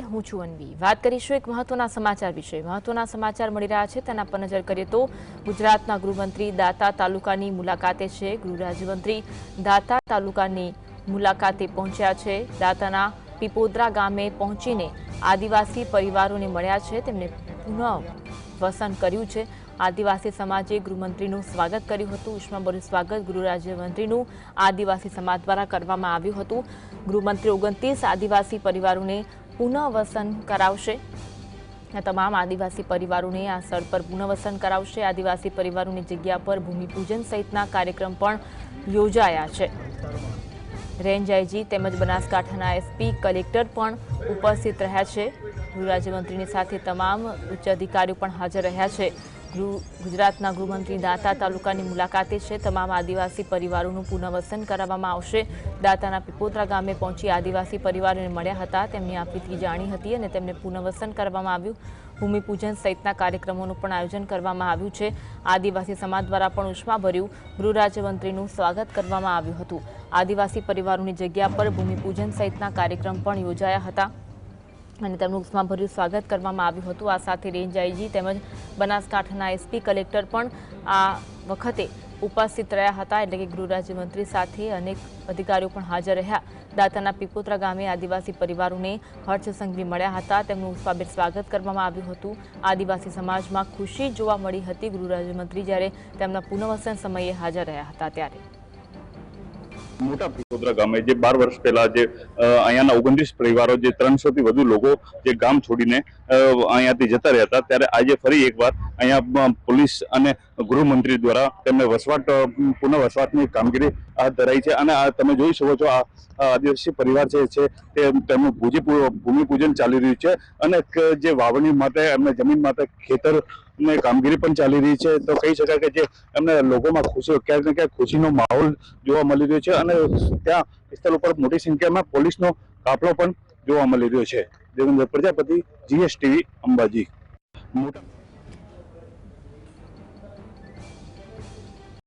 હું છું અન્વી। વાત કરીશું એક મહત્વના સમાચાર વિશે। મહત્વના સમાચાર મળી રહ્યા છે તેના પર નજર કરીએ તો ગુજરાતના ગૃહમંત્રી દાતા તાલુકાની મુલાકાતે છે। ગૃહ રાજ્યમંત્રી દાતા તાલુકાની મુલાકાતે પહોંચ્યા છે। દાતાના પીપોદરા ગામે પહોંચીને આદિવાસી પરિવારોને મળ્યા છે, તેમને પુનઃ વસન કર્યું છે। આદિવાસી સમાજે ગૃહમંત્રીનું સ્વાગત કર્યું હતું। ઉષ્માભર્યું સ્વાગત ગૃહ રાજ્યમંત્રીનું આદિવાસી સમાજ દ્વારા કરવામાં આવ્યું હતું। ગૃહમંત્રી 29 આદિવાસી પરિવારોને પુનઃવસન કરાવશે। તમામ આદિવાસી પરિવારોને આ સ્થળ પર પુનઃવસન કરાવશે। આદિવાસી પરિવારોની જગ્યા પર ભૂમિપૂજન સહિતના કાર્યક્રમ પણ યોજાયા છે। રેન્જ આઈજી તેમજ બનાસકાંઠાના એસપી કલેક્ટર પણ ઉપસ્થિત રહ્યા છે। ગૃહ રાજ્યમંત્રીની સાથે તમામ ઉચ્ચ અધિકારીઓ પણ હાજર રહ્યા છે। ગુજરાતના ગૃહમંત્રી દાતા તાલુકાની મુલાકાતે છે। તમામ આદિવાસી પરિવારોનું પુનઃવસન કરાવવામાં આવશે। દાતાના પીપોદરા ગામે પહોંચી આદિવાસી પરિવારોને મળ્યા હતા, તેમની આપવીતી જાણી હતી અને તેમને પુનઃવસન કરવામાં આવ્યું। ભૂમિપૂજન સહિતના કાર્યક્રમોનું પણ આયોજન કરવામાં આવ્યું છે। આદિવાસી સમાજ દ્વારા પણ ઉષ્માભર્યું ગૃહ રાજ્યમંત્રીનું સ્વાગત કરવામાં આવ્યું હતું। આદિવાસી પરિવારોની જગ્યા પર ભૂમિપૂજન સહિતના કાર્યક્રમ પણ યોજાયા હતા અને તેમનું ઉષ્માભર્યું સ્વાગત કરવામાં આવ્યું હતું। આ સાથે રેન્જ આઈજી તેમજ બનાસકાંઠાના એસપી કલેક્ટર પણ આ વખતે ઉપસ્થિત રહ્યા હતા, એટલે કે ગૃહ રાજ્યમંત્રી સાથે અનેક અધિકારીઓ પણ હાજર રહ્યા। દાતાના પીપોદરા ગામે આદિવાસી પરિવારોને હર્ષસંઘવી મળ્યા હતા, તેમનું ઉષ્માભેર સ્વાગત કરવામાં આવ્યું હતું। આદિવાસી સમાજમાં ખુશી જોવા મળી હતી ગૃહ રાજ્યમંત્રી જ્યારે તેમના પુનઃવસન સમયે હાજર રહ્યા હતા ત્યારે। મોટા પીપોદરા ગામે જે 12 વર્ષ પહેલા જે અહીંયાના 29 પરિવારો જે 300 થી વધુ લોકો જે ગામ છોડીને અહીંયાથી જતા રહ્યા હતા, ત્યારે આજે ફરી એકવાર અહીંયા પોલીસ અને ગૃહમંત્રી દ્વારા તેમને પુનઃ વસવાટની કામગીરી હાથ ધરાઈ છે અને તમે જોઈ શકો છો આ આદિવાસી પરિવાર છે તે તેમનું ભૂમિપૂજન ચાલી રહ્યું છે અને જે વાવણી માટે એમને જમીન માટે ખેતર ને કામગીરી પણ ચાલી રહી છે। તો કહી શકાય કે જે એમને લોકોમાં ખુશી ક્યાંક ને ક્યાંક ખુશીનો માહોલ જોવા મળી રહ્યો છે અને ત્યાં સ્થળ ઉપર મોટી સંખ્યામાં પોલીસનો કાફલો પણ જોવા મળી રહ્યો છે। દેવેન્દ્ર પ્રજાપતિ, GSTV, અંબાજી।